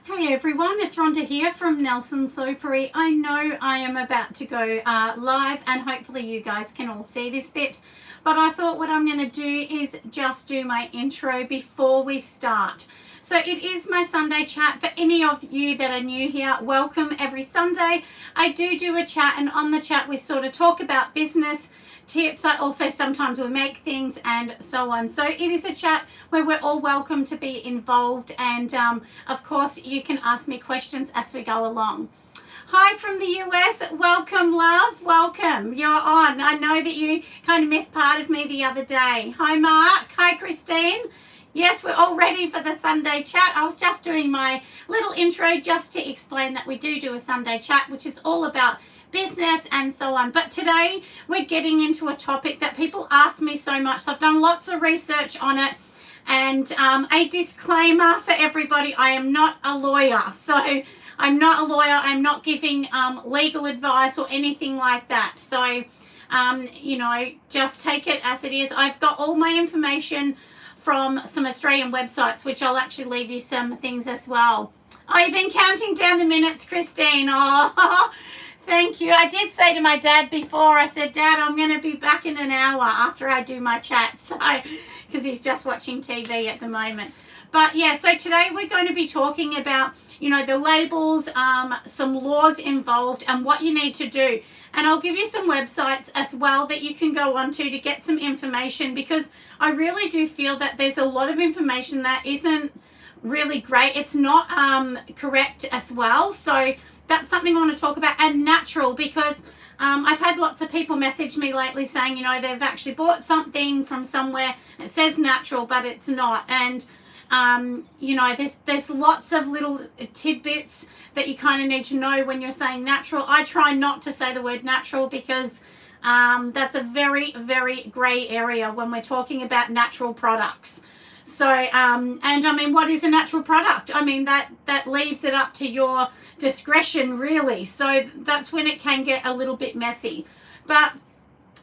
Hey everyone, it's Rhonda here from Nelson Soapery. I know I am about to go live and hopefully you guys can all see this bit, but I thought what I'm going to do is just do my intro before we start. So it is my Sunday chat. For any of you that are new here, welcome. Every Sunday I do a chat, and on the chat we sort of talk about business tips. I also sometimes will make things and so on. So it is a chat where we're all welcome to be involved, and of course you can ask me questions as we go along. Hi from the US, welcome love, welcome, you're on. I know that you kind of missed part of me the other day. Hi Mark, hi Christine. Yes, we're all ready for the Sunday chat. I was just doing my little intro just to explain that we do a Sunday chat, which is all about business and so on. But today we're getting into a topic that people ask me so much. So I've done lots of research on it. And a disclaimer for everybody, I am not a lawyer. So I'm not a lawyer. I'm not giving legal advice or anything like that. So, just take it as it is. I've got all my information from some Australian websites, which I'll actually leave you some things as well. Oh, you've been counting down the minutes, Christine. Oh, thank you. I did say to my dad before, I said, Dad, I'm going to be back in an hour after I do my chat. So, because he's just watching TV at the moment. But yeah, so today we're going to be talking about, the labels, some laws involved and what you need to do. And I'll give you some websites as well that you can go onto to get some information, because I really do feel that there's a lot of information that isn't really great. It's not correct as well. So that's something I want to talk about. And natural, because I've had lots of people message me lately saying, they've actually bought something from somewhere. It says natural, but it's not. And, there's lots of little tidbits that you kind of need to know when you're saying natural. I try not to say the word natural because that's a very, very grey area when we're talking about natural products. So, what is a natural product? That leaves it up to your discretion, really. So that's when it can get a little bit messy. But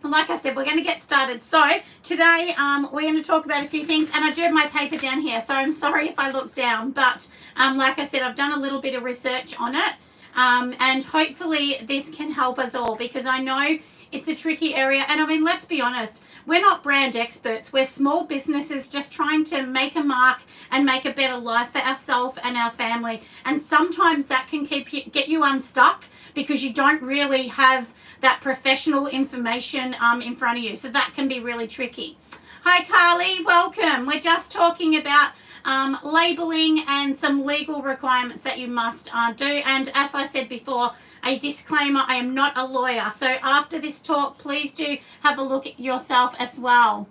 like I said, we're going to get started. So today we're going to talk about a few things, and I do have my paper down here, so I'm sorry if I look down. But like I said, I've done a little bit of research on it, and hopefully this can help us all, because I know it's a tricky area. And let's be honest, we're not brand experts. We're small businesses just trying to make a mark and make a better life for ourselves and our family. And sometimes that can get you unstuck because you don't really have that professional information in front of you. So that can be really tricky. Hi, Carly. Welcome. We're just talking about labeling and some legal requirements that you must do. And as I said before, a disclaimer, I am not a lawyer. So after this talk, please do have a look at yourself as well.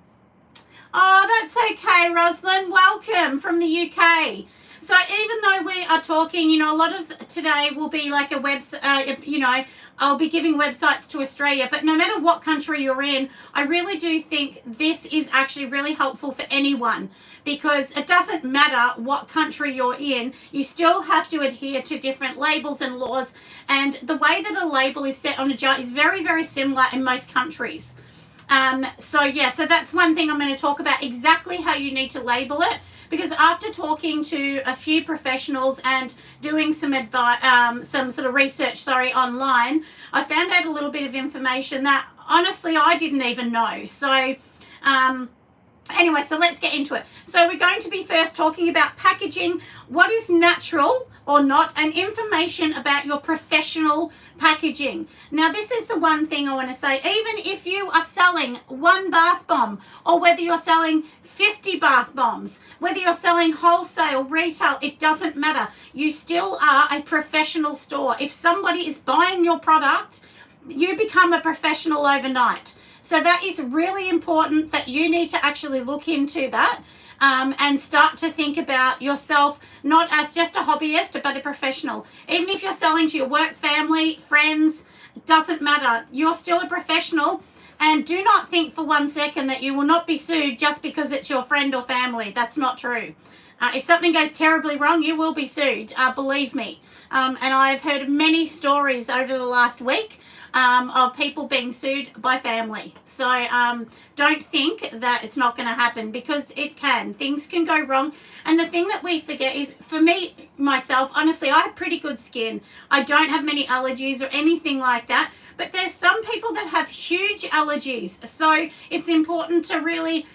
Oh, that's okay, Roslyn. Welcome from the UK. So even though we are talking, a lot of today will be like a website, I'll be giving websites to Australia, but no matter what country you're in, I really do think this is actually really helpful for anyone, because it doesn't matter what country you're in, you still have to adhere to different labels and laws. And the way that a label is set on a jar is very, very similar in most countries. So that's one thing I'm going to talk about, exactly how you need to label it. Because after talking to a few professionals and doing some some sort of research, online, I found out a little bit of information that honestly I didn't even know. So anyway, so let's get into it. So we're going to be first talking about packaging, what is natural or not, and information about your professional packaging. Now, this is the one thing I want to say. Even if you are selling one bath bomb, or whether you're selling 50 bath bombs, whether you're selling wholesale, retail, it doesn't matter. You still are a professional store. If somebody is buying your product, you become a professional overnight. So that is really important, that you need to actually look into that and start to think about yourself not as just a hobbyist, but a professional. Even if you're selling to your work, family, friends, it doesn't matter. You're still a professional. And do not think for one second that you will not be sued just because it's your friend or family. That's not true. If something goes terribly wrong, you will be sued, believe me. And I've heard many stories over the last week of people being sued by family. So don't think that it's not going to happen, because it can. Things can go wrong. And the thing that we forget is, for me, myself, honestly, I have pretty good skin. I don't have many allergies or anything like that. But there's some people that have huge allergies. So it's important to really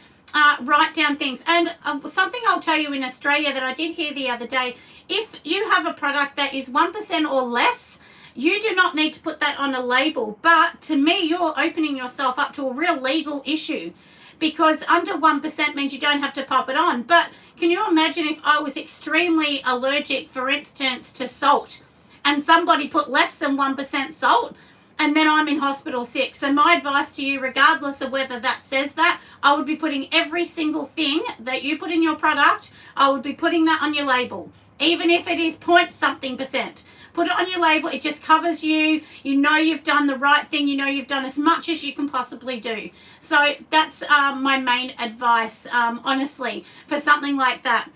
write down things. And something I'll tell you in Australia that I did hear the other day, if you have a product that is 1% or less, you do not need to put that on a label. But to me, you're opening yourself up to a real legal issue, because under 1% means you don't have to pop it on. But can you imagine if I was extremely allergic, for instance, to salt, and somebody put less than 1% salt, and then I'm in hospital sick? So my advice to you, regardless of whether that says that, I would be putting every single thing that you put in your product, I would be putting that on your label. Even if it is point something percent. Put it on your label. It just covers you. You know you've done the right thing. You know you've done as much as you can possibly do. So that's my main advice, honestly, for something like that.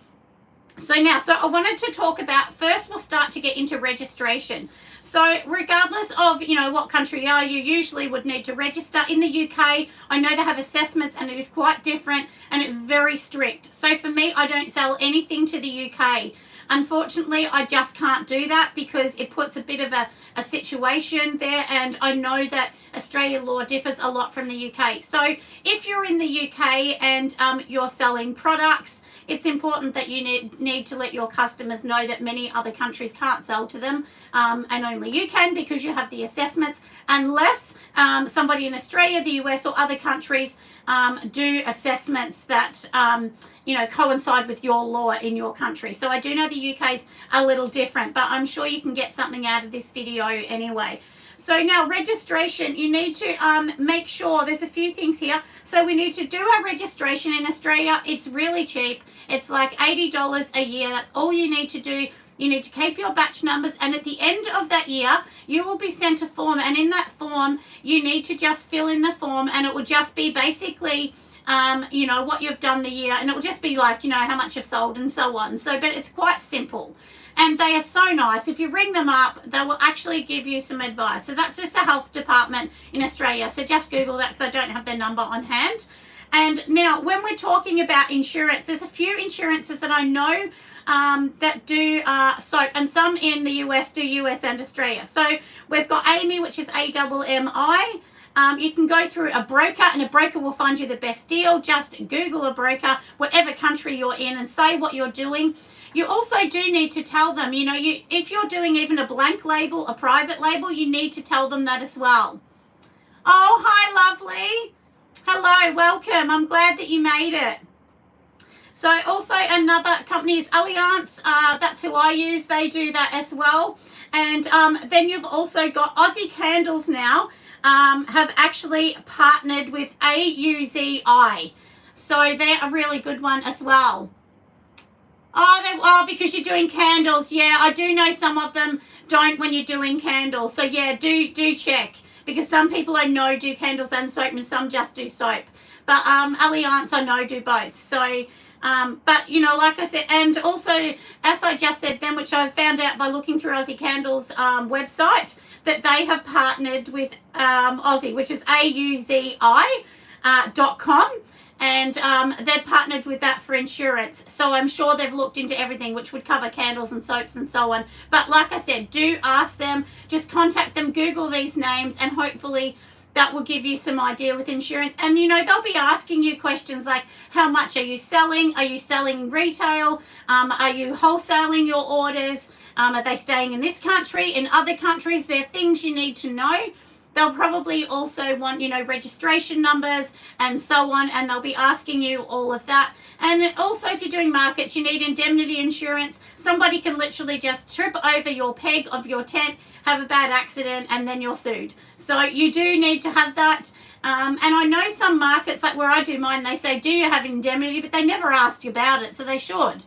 So I wanted to talk about, first we'll start to get into registration. So regardless of, what country you are, you usually would need to register. In the UK, I know they have assessments and it is quite different and it's very strict. So for me, I don't sell anything to the UK. Unfortunately, I just can't do that because it puts a bit of a situation there, and I know that Australian law differs a lot from the UK. So if you're in the UK and you're selling products, it's important that you need to let your customers know that many other countries can't sell to them, and only you can, because you have the assessments, unless somebody in Australia, the US, or other countries do assessments that coincide with your law in your country. So I do know the UK's a little different, but I'm sure you can get something out of this video anyway. So now registration, you need to make sure, there's a few things here. So we need to do our registration in Australia. It's really cheap. It's like $80 a year. That's all you need to do. You need to keep your batch numbers, and at the end of that year, you will be sent a form, and in that form, you need to just fill in the form, and it will just be basically, what you've done the year, and it will just be like, how much you've sold and so on. So, but it's quite simple. And they are so nice. If you ring them up, they will actually give you some advice. So that's just the health department in Australia. So just Google that, because I don't have their number on hand. And now when we're talking about insurance, there's a few insurances that I know that do soap, and some in the US do US and Australia. So we've got AMI, which is AMMI. You can go through a broker, and a broker will find you the best deal. Just Google a broker, whatever country you're in, and say what you're doing. You also do need to tell them, if you're doing even a blank label, a private label, you need to tell them that as well. Oh, hi, lovely. Hello, welcome. I'm glad that you made it. So also another company is Allianz. That's who I use. They do that as well. And then you've also got Aussie Candles now, have actually partnered with AUZI. So they're a really good one as well. Oh, because you're doing candles. Yeah, I do know some of them don't when you're doing candles. So yeah, do check, because some people I know do candles and soap, and some just do soap. But Allianz I know do both. So, but like I said, and also as I just said then, which I found out by looking through Aussie Candles website, that they have partnered with Aussie, which is AUZI.com. And they're partnered with that for insurance. So I'm sure they've looked into everything, which would cover candles and soaps and so on. But like I said, do ask them, just contact them, Google these names, and hopefully that will give you some idea with insurance. And they'll be asking you questions like, how much are you selling? Are you selling retail? Are you wholesaling your orders? Are they staying in this country? In other countries? There are things you need to know. They'll probably also want, registration numbers and so on, and they'll be asking you all of that. And also, if you're doing markets, you need indemnity insurance. Somebody can literally just trip over your peg of your tent, have a bad accident, and then you're sued. So you do need to have that. And I know some markets, like where I do mine, they say, do you have indemnity? But they never asked you about it, so they should.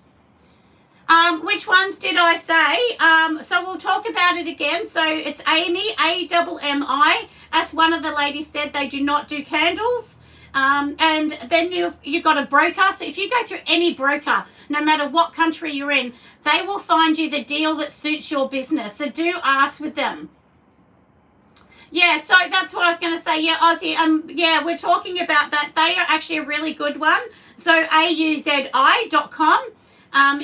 Which ones did I say? So we'll talk about it again. So it's AMI, AMMI. As one of the ladies said, they do not do candles. And then you've got a broker. So if you go through any broker, no matter what country you're in, they will find you the deal that suits your business. So do ask with them. Yeah, so that's what I was going to say. Yeah, Aussie, yeah, we're talking about that. They are actually a really good one. So auzi.com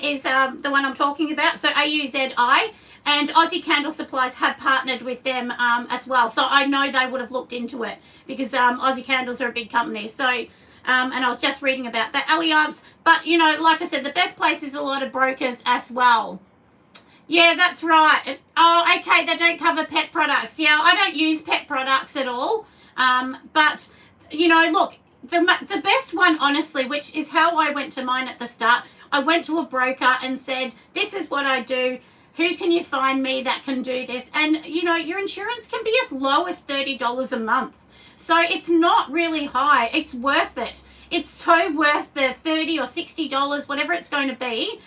is the one I'm talking about. So auzi, and Aussie Candle Supplies have partnered with them as well. So I know they would have looked into it because Aussie Candles are a big company. So, and I was just reading about that Allianz. But, you know, like I said, the best place is a lot of brokers as well. Yeah, that's right. Oh, okay, they don't cover pet products. Yeah, I don't use pet products at all. But, you know, look, the best one, honestly, which is how I went to mine at the start, I went to a broker and said, this is what I do. Who can you find me that can do this? And, you know, your insurance can be as low as $30 a month. So it's not really high. It's worth it. It's so worth the $30 or $60, whatever it's going to be.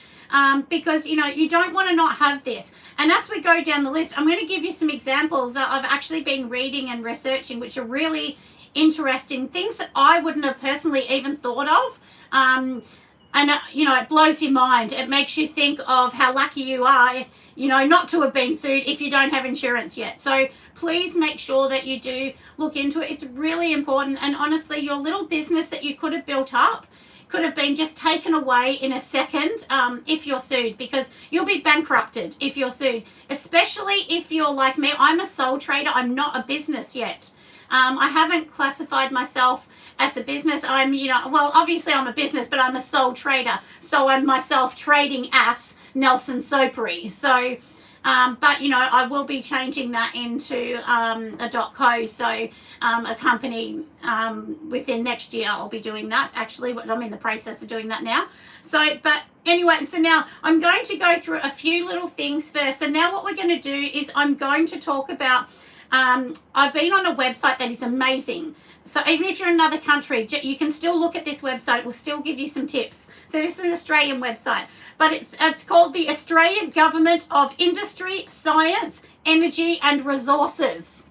Because, you know, you don't want to not have this. And as we go down the list, I'm going to give you some examples that I've actually been reading and researching, which are really interesting, things that I wouldn't have personally even thought of. And, you know, it blows your mind. It makes you think of how lucky you are, you know, not to have been sued if you don't have insurance yet. So please make sure that you do look into it. It's really important. And honestly, your little business that you could have built up could have been just taken away in a second if you're sued, because you'll be bankrupted if you're sued, especially if you're like me. I'm a sole trader. I'm not a business yet. I haven't classified myself as a business. I'm, you know, well, obviously I'm a business, but I'm a sole trader. So I'm myself trading as Nelson Sopery. So, but, you know, I will be changing that into a .co. So a company within next year, I'll be doing that. Actually, I'm in the process of doing that now. So, but anyway, so now I'm going to go through a few little things first. So now what we're going to do is I'm going to talk about, I've been on a website that is amazing. So even if you're in another country, you can still look at this website. It will still give you some tips. So this is an Australian website, but it's called the Australian Government of Industry, Science, Energy and Resources.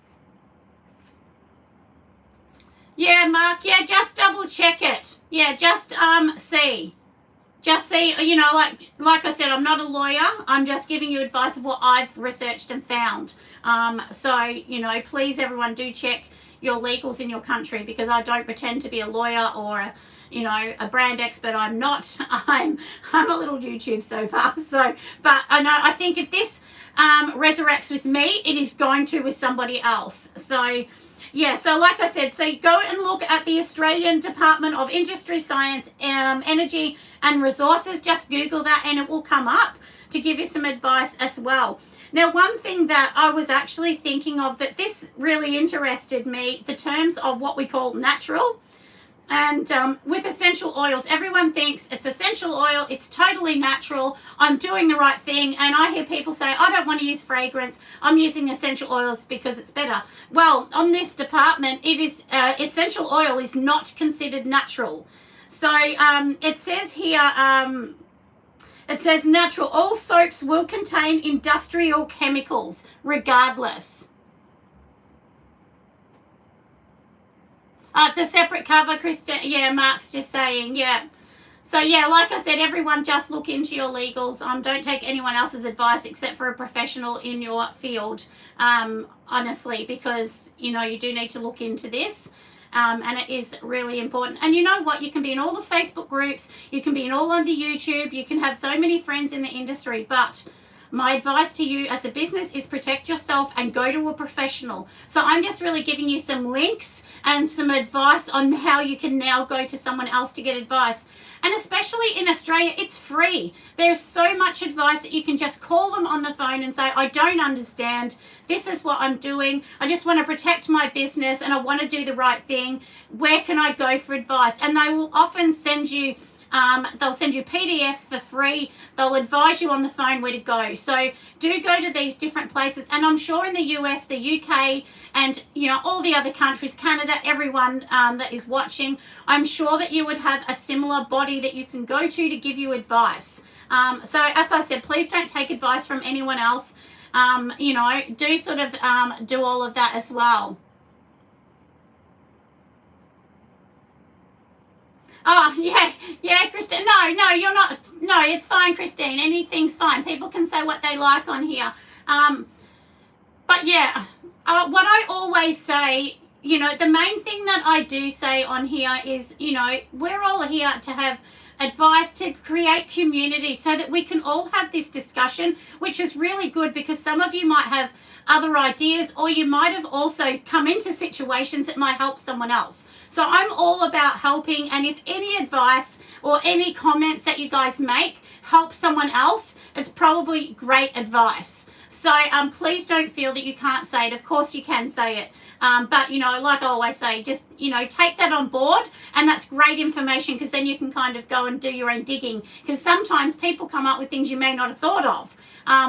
Yeah, Mark. Yeah, just double check it. Yeah, just see. Just see, you know, like I said, I'm not a lawyer. I'm just giving you advice of what I've researched and found. So, you know, please, everyone, do check your legals in your country, because I don't pretend to be a lawyer or you know, a brand expert. I'm not. I'm a little YouTube so far. So, but I know, I think if this resurrects with me, it is going to with somebody else. So, yeah, so like I said, so go and look at the Australian Department of Industry, Science, Energy and Resources. Just Google that and it will come up to give you some advice as well. Now, one thing that I was actually thinking of that this really interested me, the terms of what we call natural. And with essential oils, everyone thinks it's essential oil, it's totally natural, I'm doing the right thing. And I hear people say, I don't want to use fragrance, I'm using essential oils because it's better. Well, on this department, it is essential oil is not considered natural. So it says here, it says natural. All soaps will contain industrial chemicals regardless. It's a separate cover, Krista. Yeah, Mark's just saying, yeah. So, yeah, like I said, everyone just look into your legals. Don't take anyone else's advice except for a professional in your field, honestly, because, you know, you do need to look into this. And it is really important. And you know what? You can be in all the Facebook groups. You can be in all on the YouTube. You can have so many friends in the industry. But my advice to you as a business is protect yourself and go to a professional. So I'm just really giving you some links and some advice on how you can now go to someone else to get advice. And especially in Australia, it's free. There's so much advice that you can just call them on the phone and say, I don't understand. This is what I'm doing. I just want to protect my business and I want to do the right thing. Where can I go for advice? And they will often send you they'll send you PDFs for free. They'll advise you on the phone where to go. So do go to these different places. And I'm sure in the US, the UK, and, you know, all the other countries, Canada, everyone that is watching, I'm sure that you would have a similar body that you can go to give you advice. So as I said, please don't take advice from anyone else. You know, do sort of do all of that as well. Oh, yeah, Christine. No, you're not. No, it's fine, Christine. Anything's fine. People can say what they like on here. But yeah, what I always say, the main thing that I do say on here is, we're all here to have advice, to create community so that we can all have this discussion, which is really good because some of you might have other ideas, or you might have also come into situations that might help someone else. So I'm all about helping, and if any advice or any comments that you guys make help someone else, it's probably great advice. So please don't feel that you can't say it. Of course you can say it. But, like I always say, just, take that on board, and that's great information because then you can kind of go and do your own digging, because sometimes people come up with things you may not have thought of.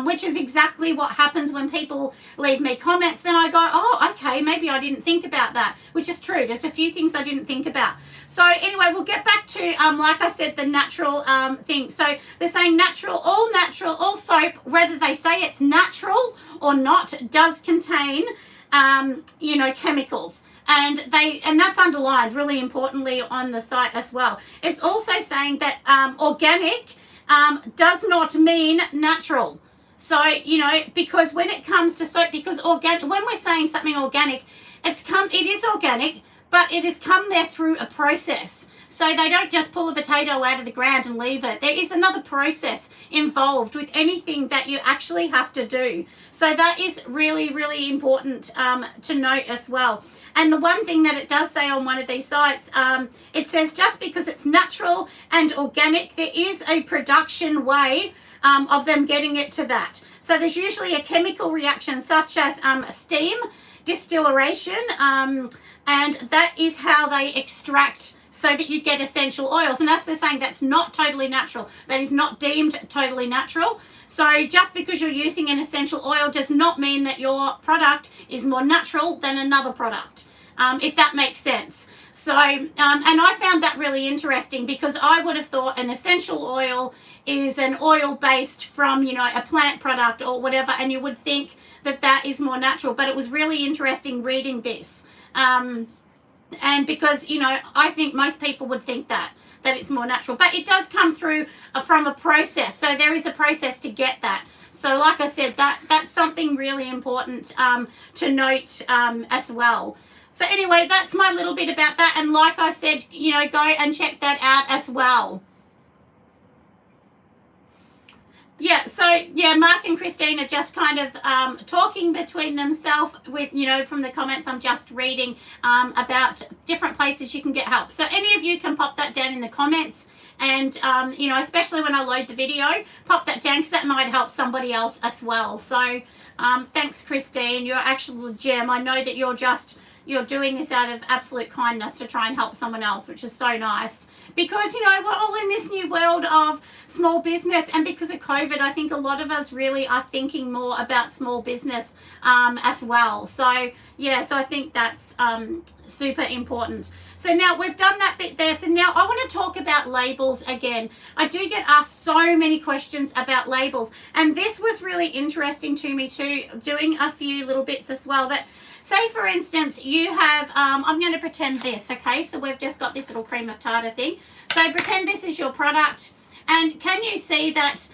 Which is exactly what happens when people leave me comments. Then I go, oh, okay, maybe I didn't think about that, which is true. There's a few things I didn't think about. So anyway, we'll get back to, like I said, the natural thing. So they're saying all soap, whether they say it's natural or not, does contain, chemicals. And that's underlined really importantly on the site as well. It's also saying that organic does not mean natural. So, because when it comes to soap, because when we're saying something organic, it is organic, but it has come there through a process. So they don't just pull a potato out of the ground and leave it. There is another process involved with anything that you actually have to do. So that is really, really important to note as well. And the one thing that it does say on one of these sites, it says just because it's natural and organic, there is a production way of them getting it to that. So there's usually a chemical reaction such as steam, distillation, and that is how they extract so that you get essential oils. And as they're saying, that's not totally natural. That is not deemed totally natural. So just because you're using an essential oil does not mean that your product is more natural than another product, if that makes sense. So, and I found that really interesting because I would have thought an essential oil is an oil based from, a plant product or whatever, and you would think that that is more natural. But it was really interesting reading this. And because, I think most people would think that it's more natural. But it does come through from a process. So there is a process to get that. So like I said, that's something really important to note as well. So anyway, that's my little bit about that. And like I said, go and check that out as well. Yeah, so yeah, Mark and Christine are just kind of talking between themselves with, from the comments I'm just reading about different places you can get help. So any of you can pop that down in the comments, and, especially when I load the video, pop that down because that might help somebody else as well. So thanks, Christine. You're actually a gem. I know that you're doing this out of absolute kindness to try and help someone else, which is so nice. Because, we're all in this new world of small business, and because of COVID, I think a lot of us really are thinking more about small business as well. So, yeah, so I think that's super important. So now we've done that bit there. So now I want to talk about labels again. I do get asked so many questions about labels, and this was really interesting to me too, doing a few little bits as well. That, say for instance, you have, I'm going to pretend this, okay? So we've just got this little cream of tartar thing. So pretend this is your product. And can you see that,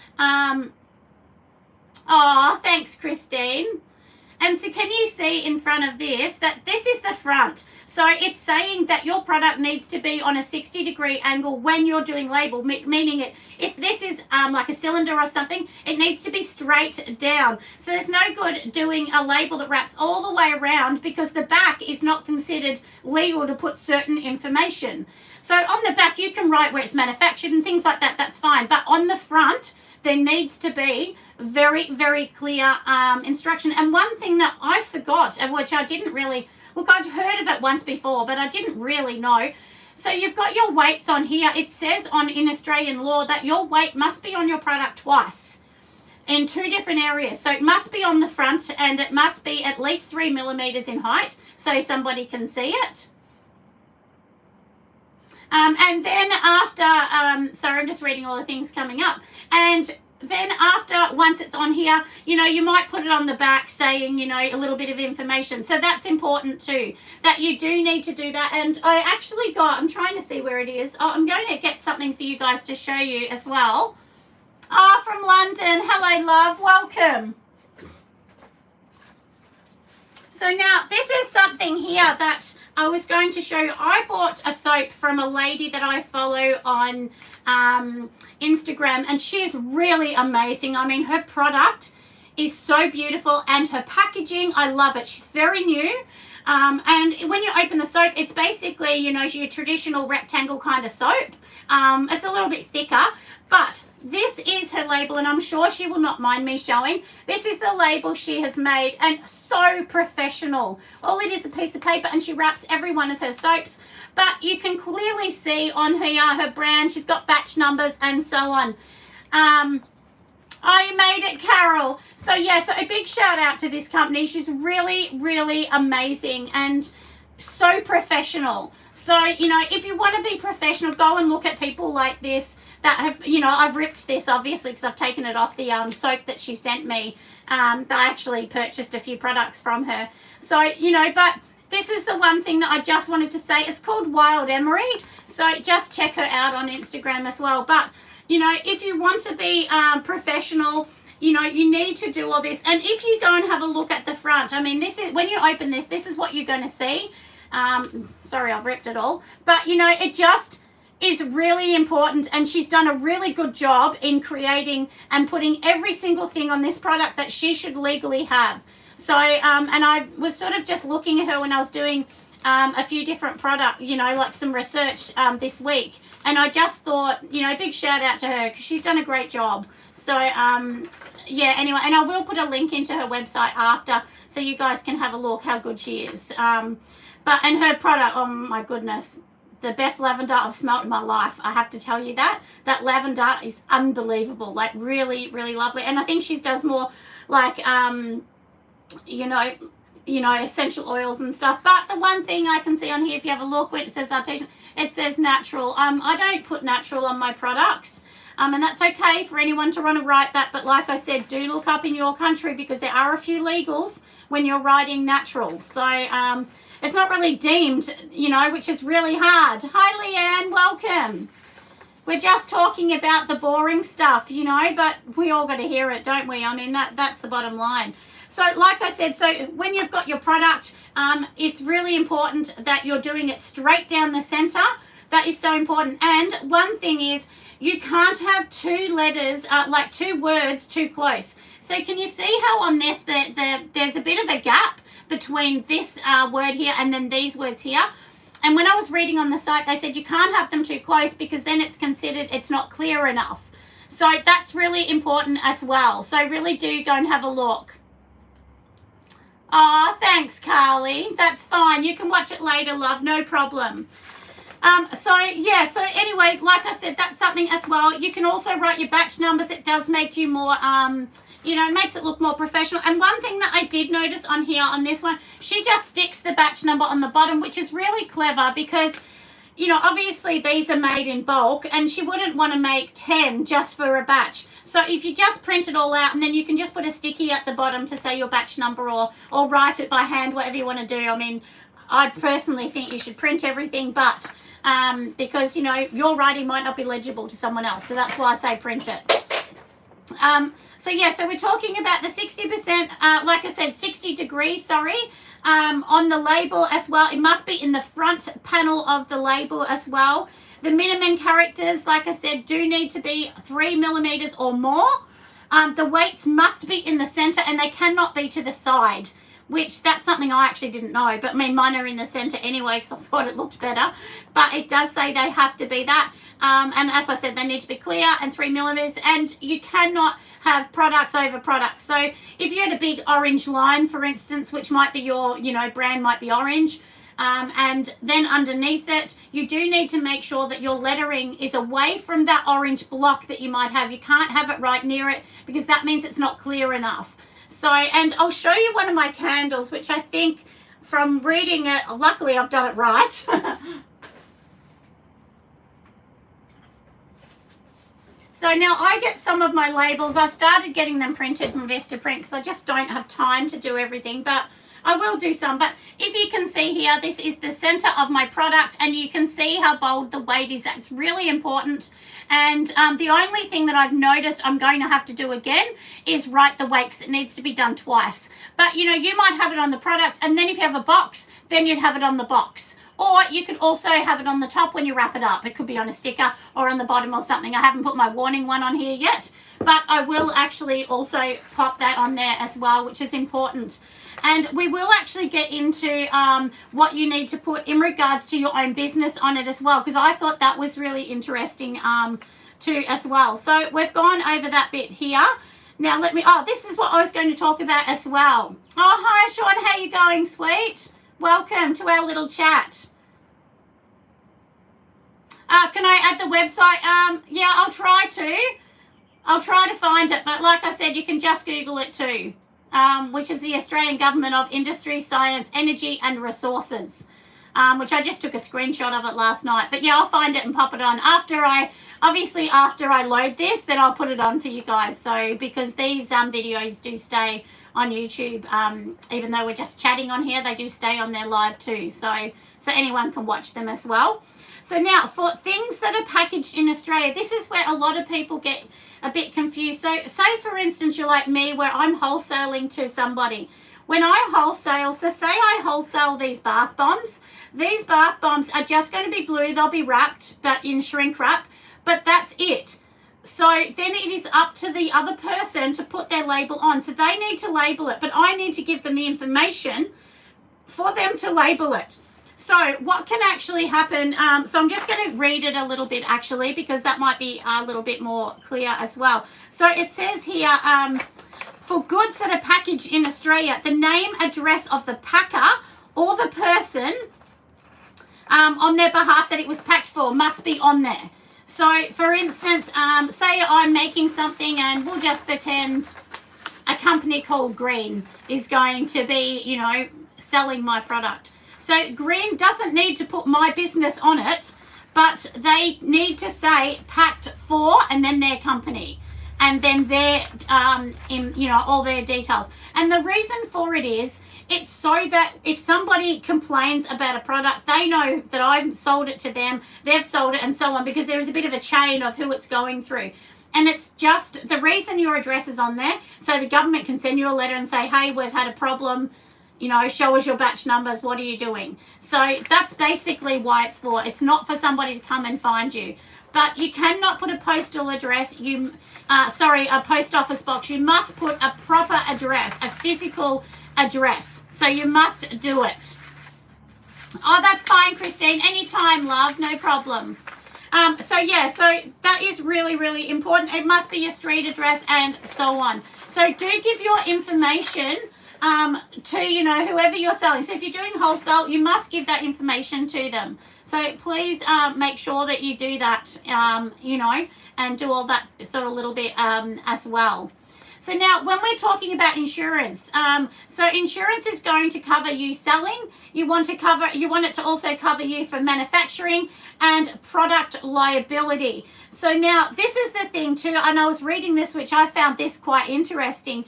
oh, thanks, Christine. And so can you see in front of this that this is the front? So it's saying that your product needs to be on a 60-degree angle when you're doing label, meaning if this is like a cylinder or something, it needs to be straight down. So there's no good doing a label that wraps all the way around because the back is not considered legal to put certain information. So on the back, you can write where it's manufactured and things like that. That's fine. But on the front, there needs to be very, very clear instruction. And one thing that I forgot, which I didn't really, look, I'd heard of it once before, but I didn't really know. So you've got your weights on here. It says in Australian law that your weight must be on your product twice in two different areas. So it must be on the front, and it must be at least 3 millimeters in height so somebody can see it. And then after, sorry, I'm just reading all the things coming up. And then after, once it's on here, you know, you might put it on the back saying, you know, a little bit of information. So that's important too, that you do need to do that. And I actually got, I'm trying to see where it is. Oh, I'm going to get something for you guys to show you as well. Oh, from London. Hello, love. Welcome. So now this is something here that I was going to show you. I bought a soap from a lady that I follow on Instagram, and she's really amazing. I mean, her product is so beautiful, and her packaging, I love it. She's very new. And when you open the soap, it's basically, you know, your traditional rectangle kind of soap. It's a little bit thicker, but this is her label, and I'm sure she will not mind me showing. This is the label she has made, and so professional. All it is a piece of paper, and she wraps every one of her soaps. But you can clearly see on her brand, she's got batch numbers and so on. Oh, you made it, Carol. So yeah, so a big shout out to this company. She's really, really amazing and so professional. So, you know, if you want to be professional, go and look at people like this that have, you know, I've ripped this obviously because I've taken it off the soap that she sent me. I actually purchased a few products from her. So, you know, but this is the one thing that I just wanted to say. It's called Wild Emery. So just check her out on Instagram as well. But, you know, if you want to be professional, you know, you need to do all this. And if you go and have a look at the front, I mean, this is, when you open this, this is what you're going to see. Sorry, I've ripped it all. But, you know, it just is really important, and she's done a really good job in creating and putting every single thing on this product that she should legally have. So, and I was sort of just looking at her when I was doing a few different product, you know, like some research this week. And I just thought, you know, big shout out to her because she's done a great job. So, yeah, anyway, and I will put a link into her website after so you guys can have a look how good she is. And her product, oh my goodness, the best lavender I've smelt in my life. I have to tell you that. That lavender is unbelievable, like really, really lovely. And I think she does more like, you know, essential oils and stuff. But the one thing I can see on here, if you have a look when it says artisan, it says natural. I don't put natural on my products. And that's okay for anyone to want to write that. But like I said, do look up in your country because there are a few legals when you're writing natural. So it's not really deemed, you know, which is really hard. Hi, Leanne. Welcome. We're just talking about the boring stuff, you know, but we all got to hear it, don't we? I mean, that's the bottom line. So like I said, so when you've got your product, it's really important that you're doing it straight down the center. That is so important. And one thing is you can't have two letters, like two words too close. So can you see how on this there's a bit of a gap between this word here and then these words here? And when I was reading on the site, they said you can't have them too close because then it's considered it's not clear enough. So that's really important as well. So really do go and have a look. Oh, thanks, Carly. That's fine. You can watch it later, love. No problem. So anyway, like I said, that's something as well. You can also write your batch numbers. It does make you more, you know, makes it look more professional. And one thing that I did notice on here on this one, she just sticks the batch number on the bottom, which is really clever because, you know, obviously these are made in bulk and she wouldn't want to make 10 just for a batch. So if you just print it all out and then you can just put a sticky at the bottom to say your batch number or write it by hand, whatever you want to do. I mean, I personally think you should print everything, but because, you know, your writing might not be legible to someone else. So that's why I say print it. So yeah, so we're talking about the 60%, like I said, 60 degrees, on the label as well. It must be in the front panel of the label as well. The minimum characters, like I said, do need to be 3 millimeters or more. The weights must be in the center and they cannot be to the side, which that's something I actually didn't know. But I mean, mine are in the center anyway because I thought it looked better. But it does say they have to be that. And as I said, they need to be clear and 3 millimeters. And you cannot have products over products. So if you had a big orange line, for instance, which might be your, you know, brand might be orange, and then underneath it, you do need to make sure that your lettering is away from that orange block that you might have. You can't have it right near it because that means it's not clear enough. So, and I'll show you one of my candles, which I think from reading it, luckily I've done it right. So now I get some of my labels. I've started getting them printed from Vistaprint because I just don't have time to do everything, but I will do some. But if you can see here, this is the center of my product, and you can see how bold the weight is. That's really important. And the only thing that I've noticed I'm going to have to do again is write the weight, because it needs to be done twice. But you know, you might have it on the product, and then if you have a box, then you'd have it on the box. Or you could also have it on the top when you wrap it up. It could be on a sticker or on the bottom or something. I haven't put my warning one on here yet, but I will actually also pop that on there as well, which is important. And we will actually get into what you need to put in regards to your own business on it as well, because I thought that was really interesting too as well. So we've gone over that bit here. Now this is what I was going to talk about as well. Oh, hi, Sean. How you going, sweet? Welcome to our little chat. Can I add the website? Yeah, I'll try to find it, but like I said, you can just Google it too, which is the Australian Government of Industry, Science, Energy and Resources, which I just took a screenshot of it last night. But yeah, I'll find it and pop it on after I load this, then I'll put it on for you guys. So because these videos do stay on YouTube, even though we're just chatting on here, they do stay on there live too, so anyone can watch them as well. So now for things that are packaged in Australia, this is where a lot of people get a bit confused. So say for instance you're like me, where I'm wholesaling to somebody. When I wholesale, so say I wholesale these bath bombs are just going to be blue. They'll be wrapped, but in shrink wrap, but that's it. So then it is up to the other person to put their label on. So they need to label it, but I need to give them the information for them to label it. So what can actually happen, so I'm just going to read it a little bit actually, because that might be a little bit more clear as well. So it says here, for goods that are packaged in Australia, the name, address of the packer or the person on their behalf that it was packed for must be on there. So, for instance, say I'm making something, and we'll just pretend a company called Green is going to be, you know, selling my product. So Green doesn't need to put my business on it, but they need to say packed for and then their company and then their, all their details. And the reason for it is, it's so that if somebody complains about a product, they know that I've sold it to them, they've sold it, and so on, because there is a bit of a chain of who it's going through. And it's just the reason your address is on there, so the government can send you a letter and say, hey, we've had a problem, you know, show us your batch numbers, what are you doing? So that's basically why it's for. It's not for somebody to come and find you. But you cannot put a postal address, a post office box. You must put a proper address, a physical address. So you must do it. Oh, that's fine, Christine. Anytime, love, no problem. So that is really, really important. It must be your street address and so on. So do give your information to, you know, whoever you're selling. So if you're doing wholesale, you must give that information to them. So please make sure that you do that, and do all that sort of little bit as well. So now when we're talking about insurance, so insurance is going to cover you selling. You want it to also cover you for manufacturing and product liability. So now this is the thing too, and I was reading this, which I found this quite interesting.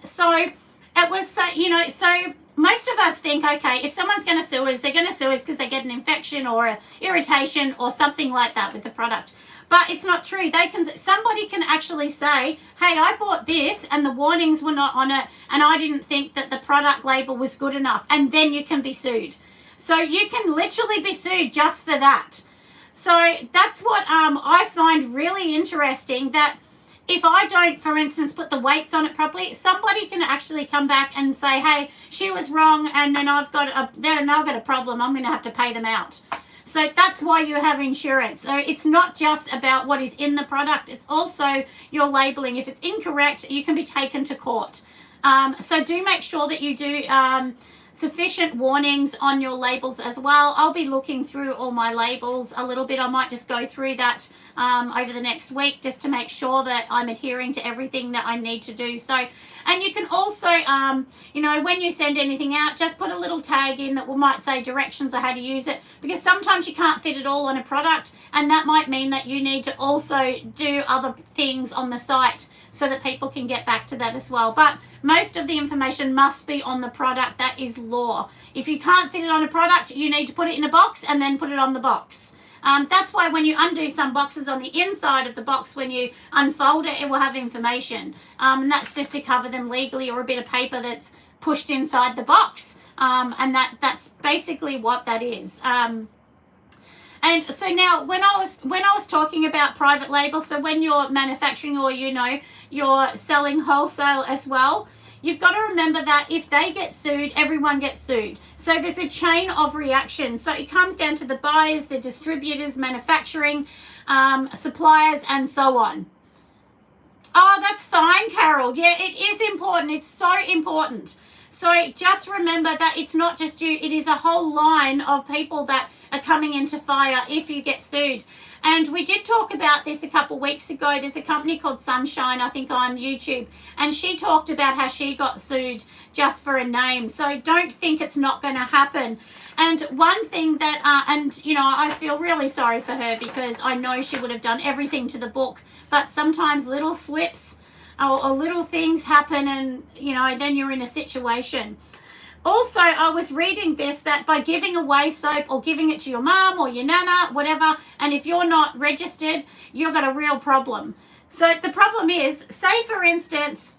So it was, so most of us think, okay, if someone's going to sue us, they're going to sue us because they get an infection or an irritation or something like that with the product. But it's not true. Somebody can actually say, hey, I bought this and the warnings were not on it, and I didn't think that the product label was good enough, and then you can be sued. So you can literally be sued just for that. So that's what I find really interesting, that if I don't, for instance, put the weights on it properly, somebody can actually come back and say, hey, she was wrong, and then now I've got a problem. I'm going to have to pay them out. So that's why you have insurance. So it's not just about what is in the product. It's also your labeling. If it's incorrect, you can be taken to court. So do make sure that you do sufficient warnings on your labels as well. I'll be looking through all my labels a little bit. I might just go through that over the next week just to make sure that I'm adhering to everything that I need to do. So, and you can also, when you send anything out, just put a little tag in that might say directions or how to use it, because sometimes you can't fit it all on a product, and that might mean that you need to also do other things on the site so that people can get back to that as well. But most of the information must be on the product. That is law. If you can't fit it on a product, you need to put it in a box and then put it on the box. That's why when you undo some boxes, on the inside of the box, when you unfold it, it will have information. And that's just to cover them legally, or a bit of paper that's pushed inside the box. And that's basically what that is. And so now when I was talking about private label, so when you're manufacturing, or you're selling wholesale as well, you've got to remember that if they get sued, everyone gets sued. So there's a chain of reaction. So it comes down to the buyers, the distributors, manufacturing, suppliers, and so on. Oh, that's fine, Carol. Yeah, it is important. It's so important. So just remember that it's not just you. It is a whole line of people that are coming into fire if you get sued. And we did talk about this a couple weeks ago. There's a company called Sunshine, I think, on YouTube, and she talked about how she got sued just for a name. So don't think it's not going to happen. And one thing that, I feel really sorry for her, because I know she would have done everything to the book, but sometimes little slips or little things happen, and, then you're in a situation. Also, I was reading this, that by giving away soap or giving it to your mum or your nana, whatever, and if you're not registered, you've got a real problem. So the problem is, say for instance,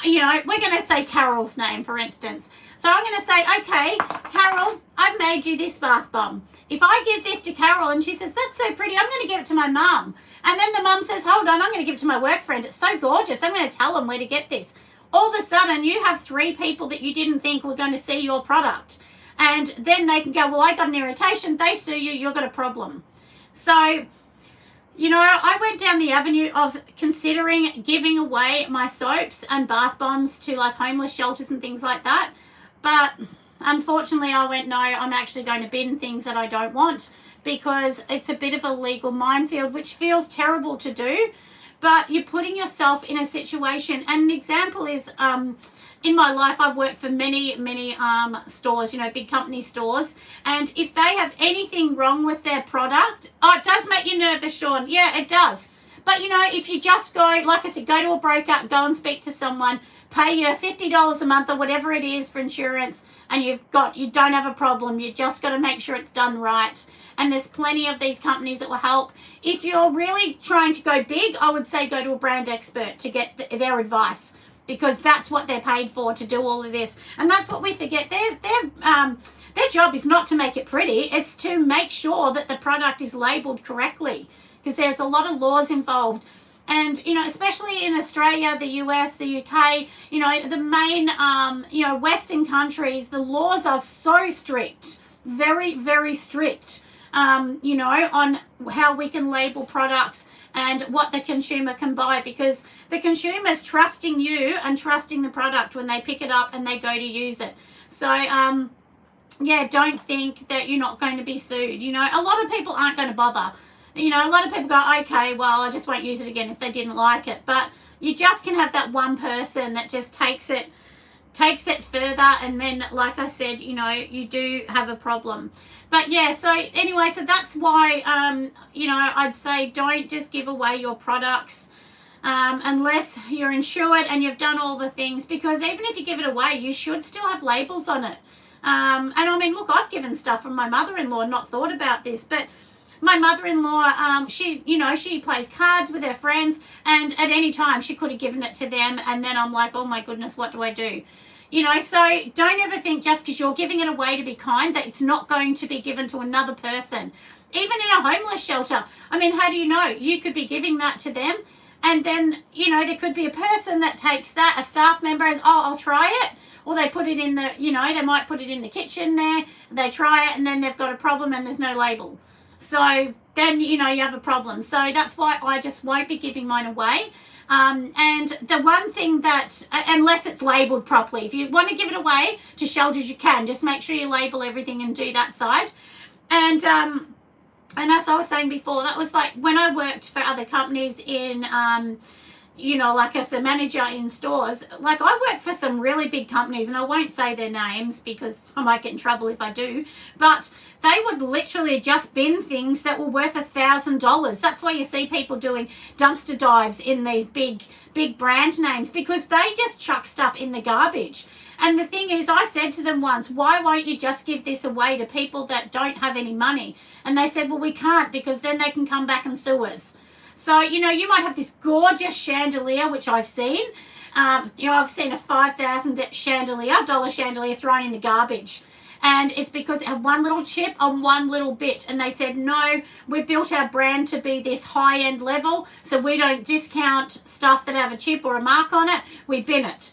we're going to say Carol's name, for instance. So I'm going to say, okay, Carol, I've made you this bath bomb. If I give this to Carol and she says, that's so pretty, I'm going to give it to my mum. And then the mum says, hold on, I'm going to give it to my work friend. It's so gorgeous. I'm going to tell them where to get this. All of a sudden, you have 3 people that you didn't think were going to see your product. And then they can go, well, I got an irritation. They sue you. You've got a problem. So, I went down the avenue of considering giving away my soaps and bath bombs to like homeless shelters and things like that. But unfortunately, I went, no, I'm actually going to bin things that I don't want, because it's a bit of a legal minefield, which feels terrible to do. But you're putting yourself in a situation. And an example is, in my life, I've worked for many stores, big company stores. And if they have anything wrong with their product, it does make you nervous, Sean. Yeah, it does. But, if you just go, like I said, go to a broker, go and speak to someone, pay your $50 a month or whatever it is for insurance, and you don't have a problem. You just got to make sure it's done right. And there's plenty of these companies that will help. If you're really trying to go big, I would say go to a brand expert to get their advice, because that's what they're paid for, to do all of this. And that's what we forget. Their job is not to make it pretty. It's to make sure that the product is labeled correctly, because there's a lot of laws involved. And, especially in Australia, the US, the UK, the main, Western countries, the laws are so strict, very, very strict, on how we can label products and what the consumer can buy, because the consumer's trusting you and trusting the product when they pick it up and they go to use it. So, don't think that you're not going to be sued. A lot of people aren't going to bother. A lot of people go, okay, well, I just won't use it again if they didn't like it. But you just can have that one person that just takes it further, and then, like I said, you do have a problem. But yeah, so anyway, so that's why, I'd say don't just give away your products unless you're insured and you've done all the things, because even if you give it away, you should still have labels on it. And I mean, look, I've given stuff from my mother-in-law, not thought about this, but my mother-in-law, she plays cards with her friends, and at any time she could have given it to them, and then I'm like, oh my goodness, what do I do? So don't ever think just because you're giving it away to be kind that it's not going to be given to another person. Even in a homeless shelter, I mean, how do you know? You could be giving that to them, and then, there could be a person that takes that, a staff member, and, I'll try it. Or they put it in the, they might put it in the kitchen there, they try it, and then they've got a problem and there's no label. So then, you have a problem. So that's why I just won't be giving mine away. And the one thing that, unless it's labeled properly, if you want to give it away to shelters, you can. Just make sure you label everything and do that side. And as I was saying before, that was like when I worked for other companies in, like as a manager in stores. Like I work for some really big companies, and I won't say their names because I might get in trouble if I do, but they would literally just bin things that were worth $1,000. That's why you see people doing dumpster dives in these big brand names, because they just chuck stuff in the garbage. And the thing is, I said to them once, why won't you just give this away to people that don't have any money? And they said, well, we can't, because then they can come back and sue us. So, you might have this gorgeous chandelier, which I've seen. I've seen a $5,000 dollar chandelier thrown in the garbage. And it's because it had one little chip on one little bit. And they said, no, we built our brand to be this high-end level, so we don't discount stuff that have a chip or a mark on it. We bin it.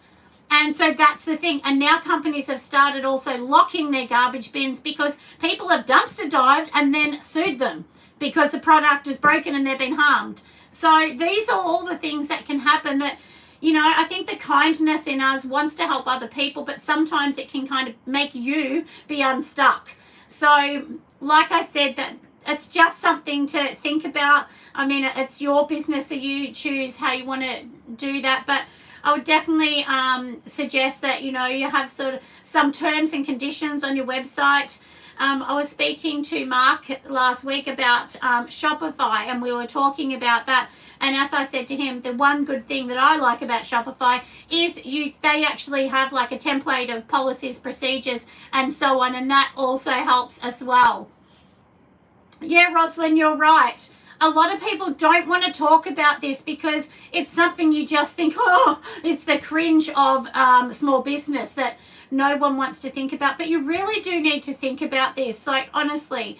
And so that's the thing. And now companies have started also locking their garbage bins because people have dumpster dived and then sued them because the product is broken and they've been harmed. So these are all the things that can happen that, I think the kindness in us wants to help other people, but sometimes it can kind of make you be unstuck. So like I said, that it's just something to think about. I mean, it's your business, so you choose how you want to do that. But I would definitely suggest that, you have sort of some terms and conditions on your website. I was speaking to Mark last week about Shopify, and we were talking about that. And as I said to him, the one good thing that I like about Shopify is they actually have like a template of policies, procedures, and so on, and that also helps as well. Yeah, Rosalind, you're right. A lot of people don't want to talk about this because it's something you just think, oh, it's the cringe of small business that no one wants to think about. But you really do need to think about this. Like, honestly,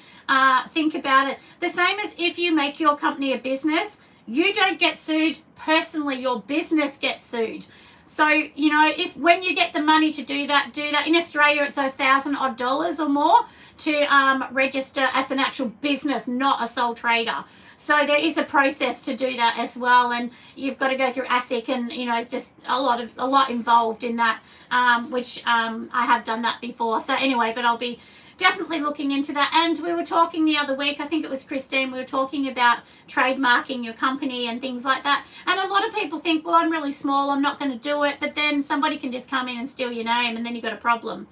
think about it. The same as if you make your company a business, you don't get sued personally, your business gets sued. So, if when you get the money to do that. In Australia, it's $1,000 odd or more to register as an actual business, not a sole trader. So there is a process to do that as well, and you've got to go through ASIC, and it's just a lot involved in that, which I have done that before. So anyway, but I'll be definitely looking into that. And we were talking the other week, I think it was Christine, we were talking about trademarking your company and things like that. And a lot of people think, well, I'm really small, I'm not going to do it, but then somebody can just come in and steal your name, and then you've got a problem.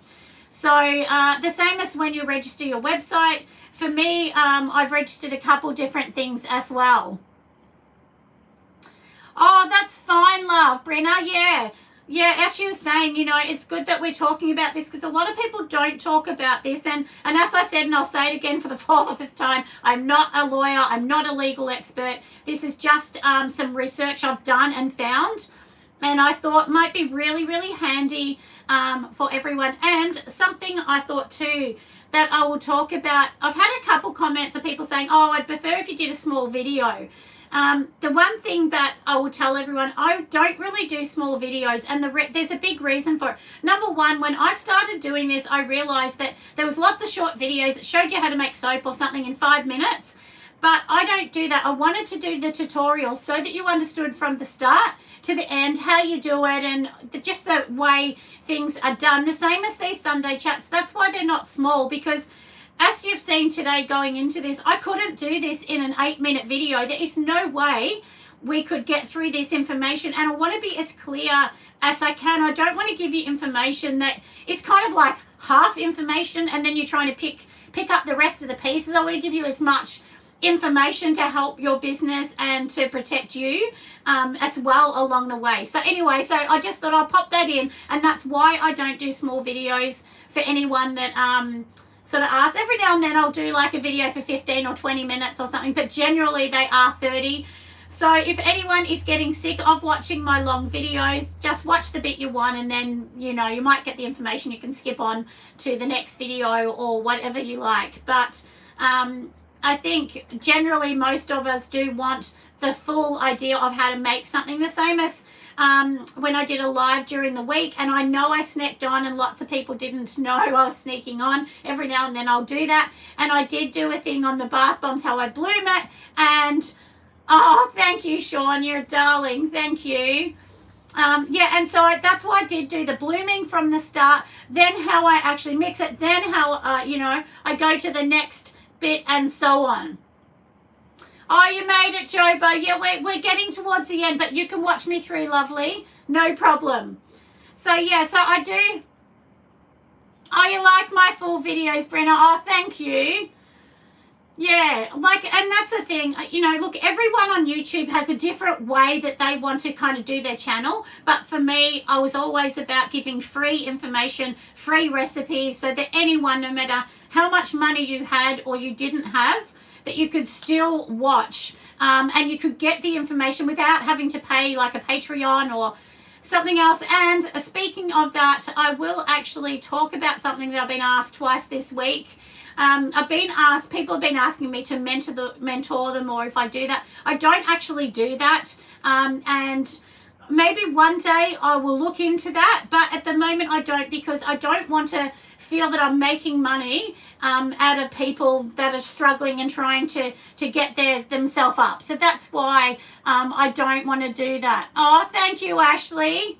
So the same as when you register your website. For me, I've registered a couple different things as well. Oh, that's fine, love. Brenna, yeah. Yeah, as she was saying, it's good that we're talking about this because a lot of people don't talk about this. And as I said, and I'll say it again for the 4th or 5th time, I'm not a lawyer. I'm not a legal expert. This is just some research I've done and found. And I thought might be really, really handy for everyone. And something I thought too that I will talk about. I've had a couple comments of people saying, oh, I'd prefer if you did a small video. The one thing that I will tell everyone, I don't really do small videos, and there's a big reason for it. Number one, when I started doing this, I realized that there was lots of short videos that showed you how to make soap or something in 5 minutes. But I don't do that. I wanted to do the tutorials so that you understood from the start to the end how you do it and just the way things are done. The same as these Sunday chats. That's why they're not small, because as you've seen today going into this, I couldn't do this in an 8-minute video. There is no way we could get through this information, and I want to be as clear as I can. I don't want to give you information that is kind of like half information and then you're trying to pick up the rest of the pieces. I want to give you as much information to help your business and to protect you as well along the way. So anyway, so I just thought I'll pop that in, and that's why I don't do small videos for anyone that sort of asks. Every now and then I'll do like a video for 15 or 20 minutes or something, but generally they are 30. So if anyone is getting sick of watching my long videos, just watch the bit you want, and then you might get the information. You can skip on to the next video or whatever you like. But I think generally most of us do want the full idea of how to make something, the same as when I did a live during the week, and I know I sneaked on and lots of people didn't know I was sneaking on. Every now and then I'll do that, and I did do a thing on the bath bombs, how I bloom it, and oh, thank you, Sean, you're a darling, thank you. And so that's why I did do the blooming from the start, then how I actually mix it, then how, I go to the next bit and so on. Oh, you made it, Jobo. Yeah, we're getting towards the end, but you can watch me through, lovely. No problem. So, yeah, so I do. Oh, you like my full videos, Brenna? Oh, thank you. Yeah, and that's the thing, look, everyone on YouTube has a different way that they want to kind of do their channel. But for me, I was always about giving free information, free recipes, so that anyone, no matter how much money you had or you didn't have, that you could still watch and you could get the information without having to pay like a Patreon or something else. And speaking of that, I will actually talk about something that I've been asked twice this week. People have been asking me to mentor them, or if I do that. I don't actually do that. And maybe one day I will look into that, but at the moment I don't, because I don't want to feel that I'm making money out of people that are struggling and trying to get themselves up. So that's why I don't want to do that. Oh, thank you, Ashley.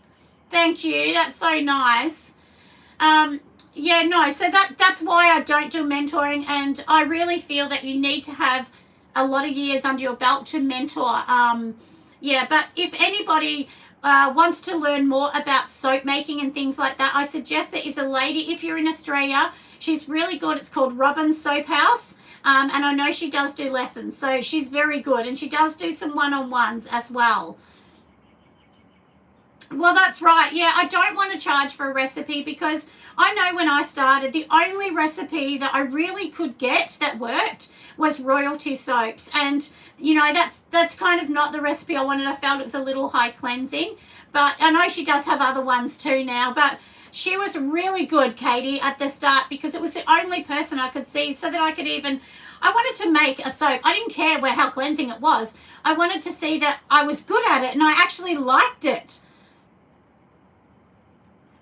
Thank you. That's so nice. So that's why I don't do mentoring, and I really feel that you need to have a lot of years under your belt to mentor. But if anybody wants to learn more about soap making and things like that, I suggest there is a lady, if you're in Australia, she's really good. It's called Robin's Soap House, and I know she does do lessons, so she's very good, and she does do some one-on-ones as well. Well, that's right. Yeah, I don't want to charge for a recipe, because I know when I started, the only recipe that I really could get that worked was royalty soaps. And, that's kind of not the recipe I wanted. I felt it was a little high cleansing. But I know she does have other ones too now. But she was really good, Katie, at the start, because it was the only person I could see, so that I wanted to make a soap. I didn't care how cleansing it was. I wanted to see that I was good at it and I actually liked it.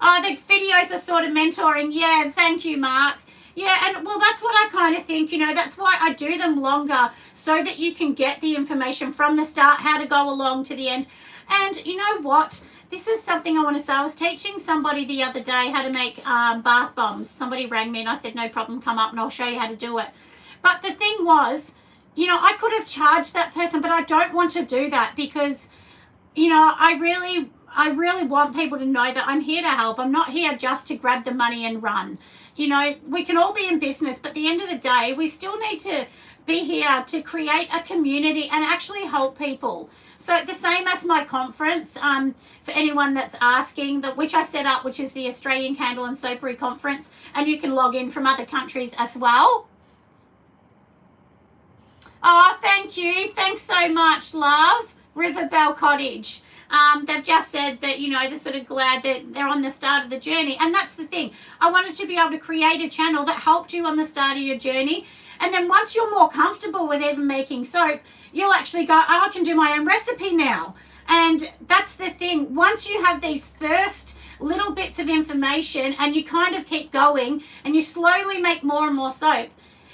Oh, the videos are sort of mentoring. Yeah, thank you, Mark. Yeah, and well, that's what I kind of think, that's why I do them longer, so that you can get the information from the start, how to go along to the end. And you know what? This is something I want to say. I was teaching somebody the other day how to make bath bombs. Somebody rang me and I said, no problem, come up and I'll show you how to do it. But the thing was, I could have charged that person, but I don't want to do that, because, I really want people to know that I'm here to help. I'm not here just to grab the money and run. We can all be in business, but at the end of the day, we still need to be here to create a community and actually help people. So the same as my conference, for anyone that's asking, which I set up, which is the Australian Candle and Soapery Conference, and you can log in from other countries as well. Oh, thank you. Thanks so much, love. Riverbell Cottage. They've just said that, they're sort of glad that they're on the start of the journey. And that's the thing. I wanted to be able to create a channel that helped you on the start of your journey. And then once you're more comfortable with even making soap, you'll actually go, I can do my own recipe now. And that's the thing. Once you have these first little bits of information and you kind of keep going and you slowly make more and more soap,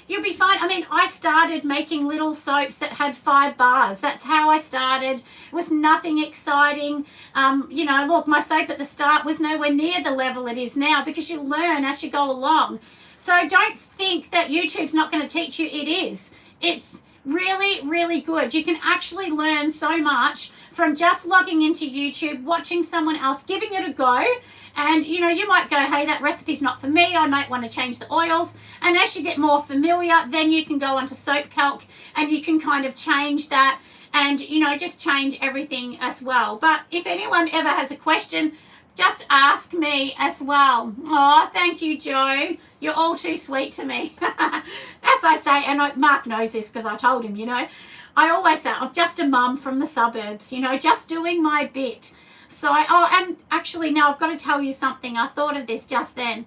you'll be fine. I mean, I started making little soaps that had 5 bars. That's how I started. It was nothing exciting. Look, my soap at the start was nowhere near the level it is now, because you learn as you go along. So don't think that YouTube's not going to teach you. It is. It's really, really good. You can actually learn so much from just logging into YouTube, watching someone else, giving it a go. And, you might go, hey, that recipe's not for me. I might want to change the oils. And as you get more familiar, then you can go onto Soap Calc and you can kind of change that and, just change everything as well. But if anyone ever has a question, just ask me as well. Oh, thank you, Joe. You're all too sweet to me. As I say, and Mark knows this because I told him, I always say, I'm just a mum from the suburbs, just doing my bit. So, and actually now I've got to tell you something. I thought of this just then.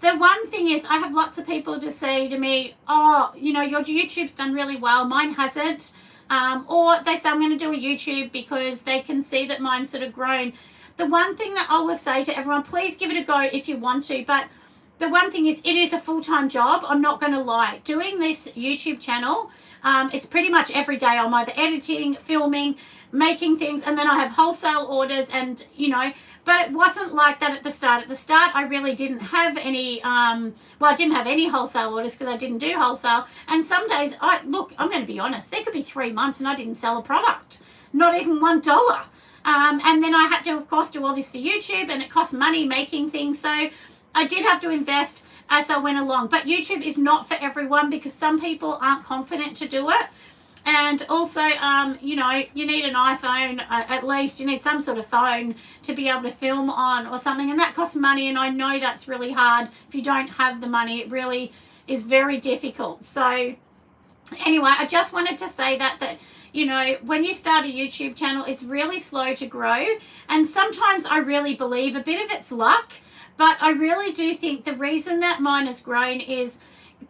The one thing is, I have lots of people to say to me, your YouTube's done really well. Mine hasn't. or they say I'm going to do a YouTube because they can see that mine's sort of grown. The one thing that I will say to everyone, please give it a go if you want to, but the one thing is it is a full-time job. I'm not going to lie. Doing this YouTube channel, it's pretty much every day. I'm either editing, filming, making things, and then I have wholesale orders and, but it wasn't like that at the start. At the start, I really didn't have any, I didn't have any wholesale orders because I didn't do wholesale. And some days, I'm going to be honest, there could be 3 months and I didn't sell a product, not even $1. And then I had to, of course, do all this for YouTube, and it cost money making things. So I did have to invest as I went along. But YouTube is not for everyone because some people aren't confident to do it. And also, you need an iPhone, at least. You need some sort of phone to be able to film on or something. And that costs money. And I know that's really hard. If you don't have the money, it really is very difficult. So anyway, I just wanted to say that when you start a YouTube channel, it's really slow to grow. And sometimes I really believe a bit of it's luck. But I really do think the reason that mine has grown is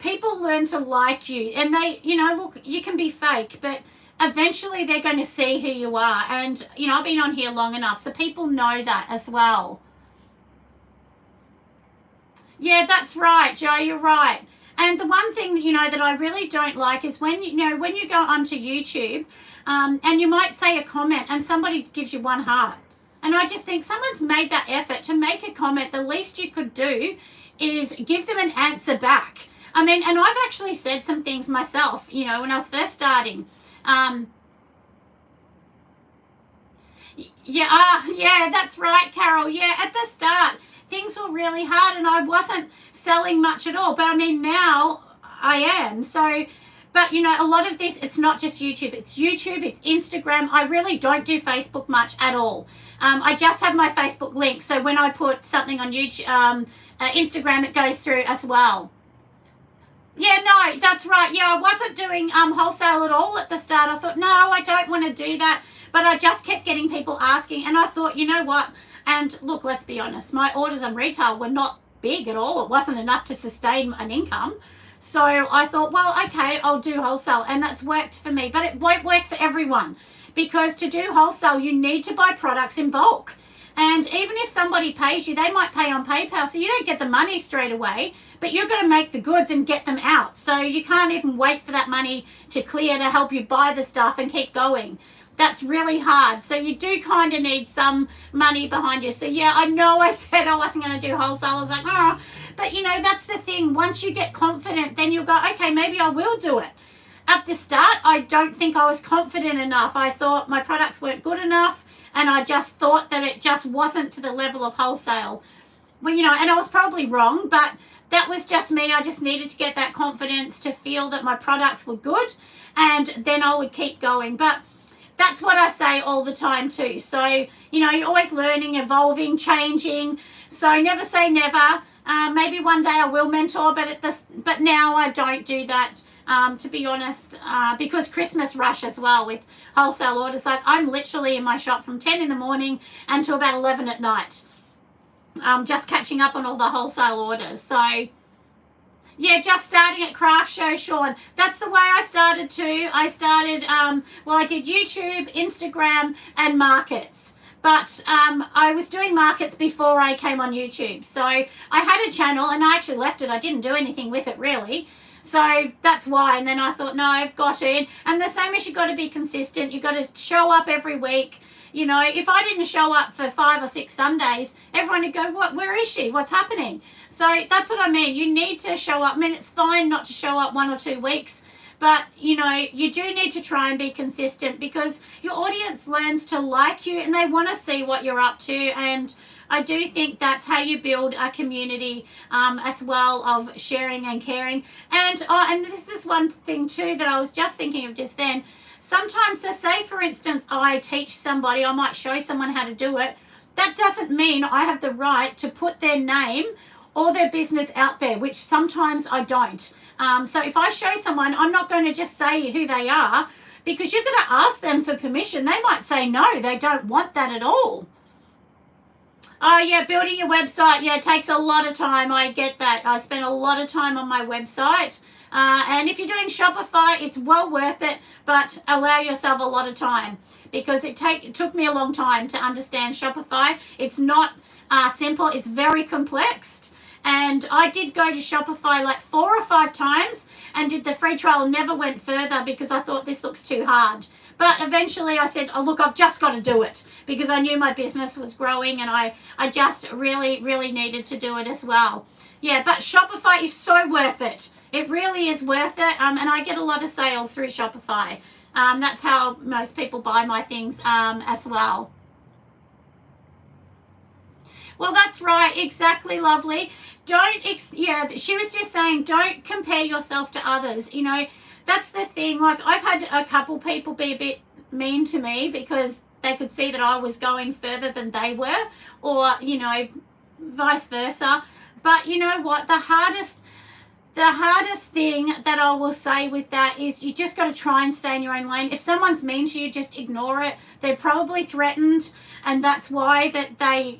people learn to like you. And they, look, you can be fake, but eventually they're going to see who you are. And, I've been on here long enough, so people know that as well. Yeah, that's right, Joe, you're right. And the one thing, that I really don't like is when you go onto YouTube and you might say a comment and somebody gives you 1 heart. And I just think someone's made that effort to make a comment. The least you could do is give them an answer back. I mean, and I've actually said some things myself, when I was first starting. Yeah, that's right, Carol. Yeah, at the start, things were really hard and I wasn't selling much at all. But I mean, now I am. So, but a lot of this, it's not just YouTube. It's YouTube, it's Instagram. I really don't do Facebook much at all. I just have my Facebook link. So when I put something on YouTube, Instagram, it goes through as well. Yeah, no, that's right. Yeah, I wasn't doing wholesale at all at the start. I thought, no, I don't want to do that. But I just kept getting people asking. And I thought, you know what? And look, let's be honest. My orders on retail were not big at all. It wasn't enough to sustain an income. So I thought, well, okay, I'll do wholesale. And that's worked for me. But it won't work for everyone. Because to do wholesale, you need to buy products in bulk. And even if somebody pays you, they might pay on PayPal. So you don't get the money straight away. But you've got to make the goods and get them out. So you can't even wait for that money to clear to help you buy the stuff and keep going. That's really hard. So you do kind of need some money behind you. So yeah, I know I said I wasn't going to do wholesale. I was like, oh, but that's the thing. Once you get confident, then you'll go, okay, maybe I will do it. At the start, I don't think I was confident enough. I thought my products weren't good enough. And I just thought that it just wasn't to the level of wholesale. Well, and I was probably wrong, but that was just me. I just needed to get that confidence to feel that my products were good. And then I would keep going. But that's what I say all the time too. So, you're always learning, evolving, changing. So never say never. Maybe one day I will mentor, but now I don't do that. To be honest, because Christmas rush as well with wholesale orders. Like I'm literally in my shop from 10 in the morning until about 11 at night. Just catching up on all the wholesale orders. So yeah, just starting at Craft Show, Sean. That's the way I started too. I started, I did YouTube, Instagram, and markets. But I was doing markets before I came on YouTube. So I had a channel and I actually left it. I didn't do anything with it really. So that's why. And then I thought, no, I've got to. And the same as you've got to be consistent. You've got to show up every week. If I didn't show up for 5 or 6 Sundays, everyone would go, what? Where is she? What's happening? So that's what I mean. You need to show up. I mean, it's fine not to show up 1 or 2 weeks. But, you do need to try and be consistent because your audience learns to like you and they want to see what you're up to. And I do think that's how you build a community as well of sharing and caring. And this is one thing too that I was just thinking of just then. Sometimes, so say for instance, I teach somebody, I might show someone how to do it. That doesn't mean I have the right to put their name or their business out there, which sometimes I don't. So if I show someone, I'm not going to just say who they are because you're going to ask them for permission. They might say no, they don't want that at all. Oh, yeah, building your website, yeah, it takes a lot of time. I get that. I spend a lot of time on my website. And if you're doing Shopify, it's well worth it, but allow yourself a lot of time, because it took me a long time to understand Shopify. It's not simple. It's very complex. And I did go to Shopify like 4 or 5 times and did the free trial, never went further because I thought this looks too hard. But eventually I said, oh, look, I've just got to do it, because I knew my business was growing and I just really, really needed to do it as well. Yeah, but Shopify is so worth it. It really is worth it. And I get a lot of sales through Shopify. That's how most people buy my things as well. Well, that's right. Exactly, lovely. She was just saying, don't compare yourself to others. You know, that's the thing. Like, I've had a couple people be a bit mean to me because they could see that I was going further than they were, or, you know, vice versa. But you know what? The hardest thing that I will say with that is you just got to try and stay in your own lane. If someone's mean to you, just ignore it. They're probably threatened, and that's why that they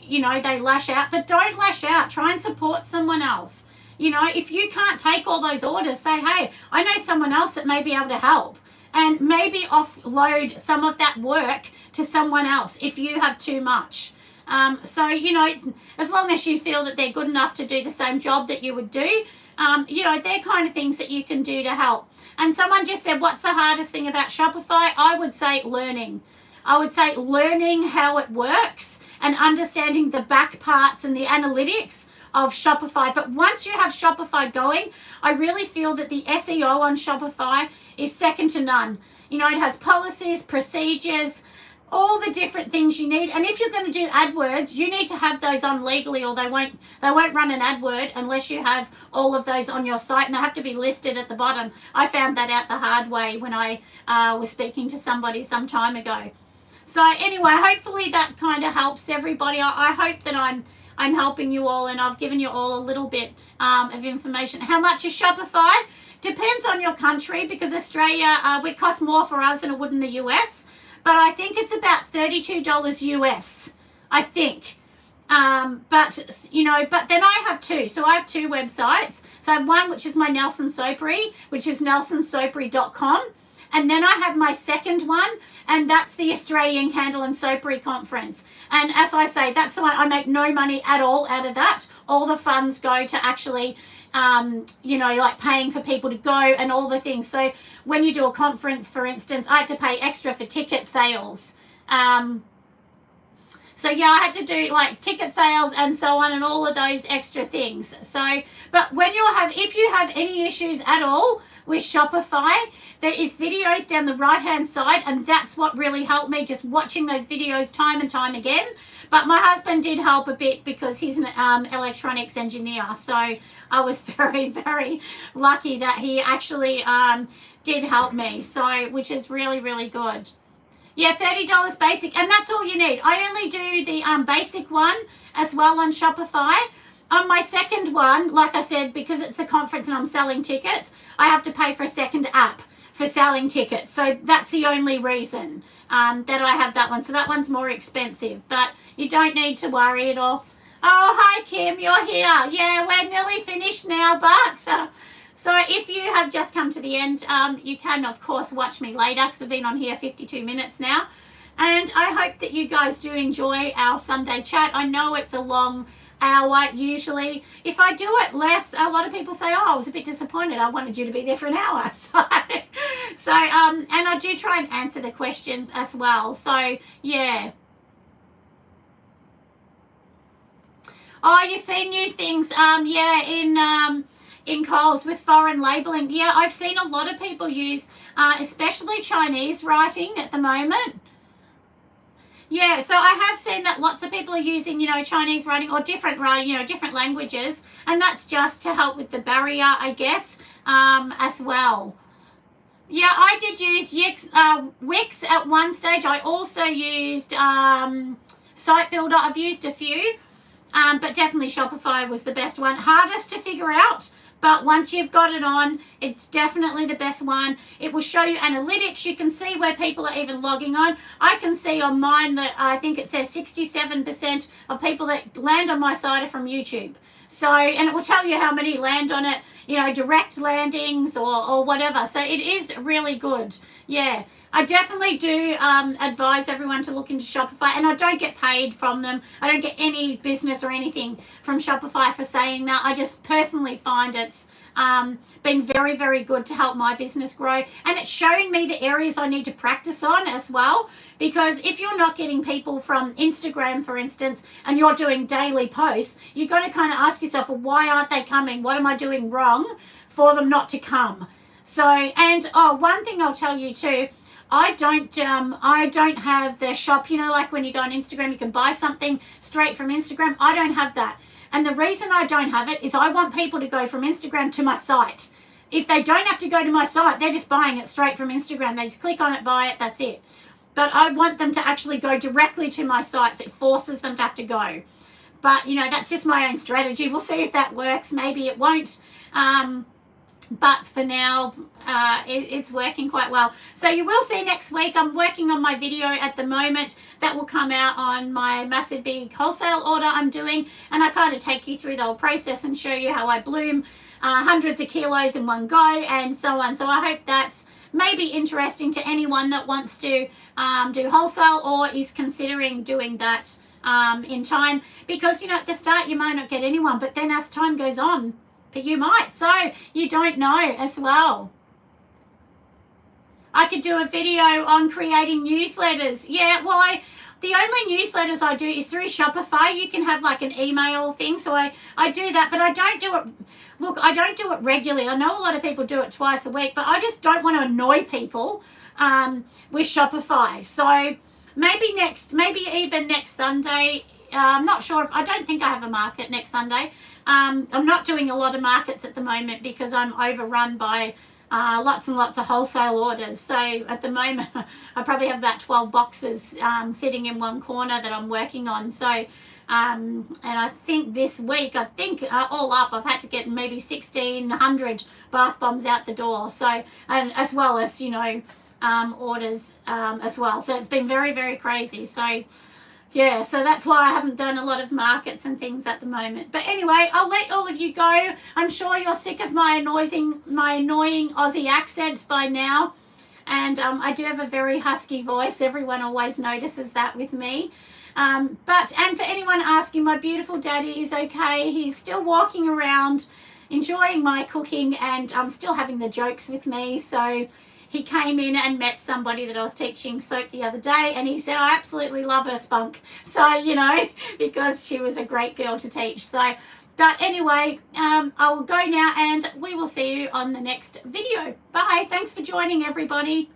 lash out. But don't lash out. Try and support someone else. You know, if you can't take all those orders, say, hey, I know someone else that may be able to help, and maybe offload some of that work to someone else if you have too much. So, you know, as long as you feel that they're good enough to do the same job that you would do, you know, they're kind of things that you can do to help. And someone just said, what's the hardest thing about Shopify? I would say learning. I would say learning how it works and understanding the back parts and the analytics of Shopify. But once you have Shopify going, I really feel that the SEO on Shopify is second to none. You know, it has policies, procedures, all the different things you need. And if you're going to do AdWords, you need to have those on legally, or they won't run an AdWord unless you have all of those on your site, and they have to be listed at the bottom. I found that out the hard way when I was speaking to somebody some time ago. So anyway, hopefully that kind of helps everybody. I hope that I'm helping you all, and I've given you all a little bit of information. How much is Shopify? Depends on your country, because Australia, it costs more for us than it would in the US. But I think it's about $32 US, I think. But, you know, but then I have two. So I have 2 websites. So I have one, which is my Nelson Soapery, which is nelsonsoapery.com. And then I have my second one, and that's the Australian Candle and Soapery Conference. And as I say, that's the one I make no money at all out of that. All the funds go to actually, you know, like paying for people to go and all the things. So when you do a conference, for instance, I had to pay extra for ticket sales. So yeah, I had to do like ticket sales and so on and all of those extra things. So, but if you have any issues at all with Shopify, there is videos down the right hand side, and that's what really helped me, just watching those videos time and time again. But my husband did help a bit because he's an electronics engineer, so I was very, very lucky that he actually did help me, so which is really, really good. Yeah, $30 basic, and that's all you need. I only do the basic one as well on Shopify. On my second one, like I said, because it's the conference and I'm selling tickets, I have to pay for a second app for selling tickets. So that's the only reason that I have that one. So that one's more expensive, but you don't need to worry at all. Oh, hi, Kim, you're here. Yeah, we're nearly finished now, but so if you have just come to the end, you can, of course, watch me later, because I've been on here 52 minutes now. And I hope that you guys do enjoy our Sunday chat. I know it's a long hour usually. If I do it less, a lot of people say, oh, I was a bit disappointed. I wanted you to be there for an hour. So and I do try and answer the questions as well. So, yeah. Oh, you see new things. Yeah, in Coles with foreign labeling. Yeah, I've seen a lot of people use, especially Chinese writing at the moment. Yeah, so I have seen that lots of people are using, you know, Chinese writing or different writing, you know, different languages. And that's just to help with the barrier, I guess, as well. Yeah, I did use Wix at one stage. I also used Site Builder. I've used a few, but definitely Shopify was the best one. Hardest to figure out, but once you've got it on, it's definitely the best one. It will show you analytics. You can see where people are even logging on. I can see on mine that I think it says 67% of people that land on my site are from YouTube. So, and it will tell you how many land on it, you know, direct landings or whatever. So it is really good. Yeah. I definitely do advise everyone to look into Shopify, and I don't get paid from them. I don't get any business or anything from Shopify for saying that. I just personally find it's been very, very good to help my business grow, and it's shown me the areas I need to practice on as well. Because if you're not getting people from Instagram, for instance, and you're doing daily posts, you've got to kind of ask yourself, well, why aren't they coming? What am I doing wrong for them not to come? So, and one thing I'll tell you too, I don't have the shop, you know, like when you go on Instagram, you can buy something straight from Instagram. I don't have that. And the reason I don't have it is I want people to go from Instagram to my site. If they don't have to go to my site, they're just buying it straight from Instagram. They just click on it, buy it, that's it. But I want them to actually go directly to my site, so it forces them to have to go. But, you know, that's just my own strategy. We'll see if that works. Maybe it won't. But for now, it's working quite well. So you will see next week, I'm working on my video at the moment that will come out on my massive big wholesale order I'm doing. And I kind of take you through the whole process and show you how I bloom hundreds of kilos in one go and so on. So I hope that's maybe interesting to anyone that wants to do wholesale or is considering doing that in time. Because, you know, at the start you might not get anyone, but then as time goes on, you might. So you don't know as well. I could do a video on creating newsletters. Yeah, well, the only newsletters I do is through Shopify. You can have like an email thing. So I do that, but I don't do it. Look, I don't do it regularly. I know a lot of people do it twice a week, but I just don't want to annoy people with Shopify. So maybe even next Sunday. I'm not sure. I don't think I have a market next Sunday. I'm not doing a lot of markets at the moment because I'm overrun by lots and lots of wholesale orders. So at the moment, I probably have about 12 boxes sitting in one corner that I'm working on. So, and I think this week, all up, I've had to get maybe 1,600 bath bombs out the door. So, and as well as, you know, orders as well. So it's been very, very crazy. So, yeah, so that's why I haven't done a lot of markets and things at the moment. But anyway, I'll let all of you go. I'm sure you're sick of my annoying Aussie accents by now. And I do have a very husky voice. Everyone always notices that with me. And for anyone asking, my beautiful daddy is okay. He's still walking around, enjoying my cooking, and still having the jokes with me. So he came in and met somebody that I was teaching soap the other day, and he said, I absolutely love her spunk. So, you know, because she was a great girl to teach. So, but anyway, I will go now, and we will see you on the next video. Bye. Thanks for joining, everybody.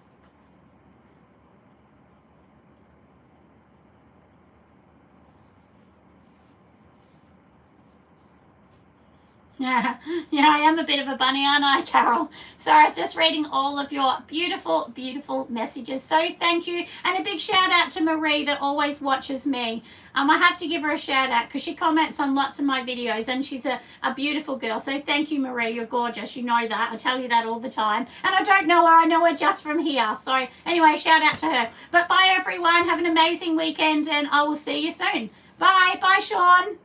Yeah, I am a bit of a bunny, aren't I, Carol? So I was just reading all of your beautiful, beautiful messages. So thank you. And a big shout out to Marie that always watches me. I have to give her a shout out because she comments on lots of my videos and she's a beautiful girl. So thank you, Marie. You're gorgeous. You know that. I tell you that all the time. And I don't know her. I know her just from here. So anyway, shout out to her. But bye, everyone. Have an amazing weekend and I will see you soon. Bye. Bye, Sean.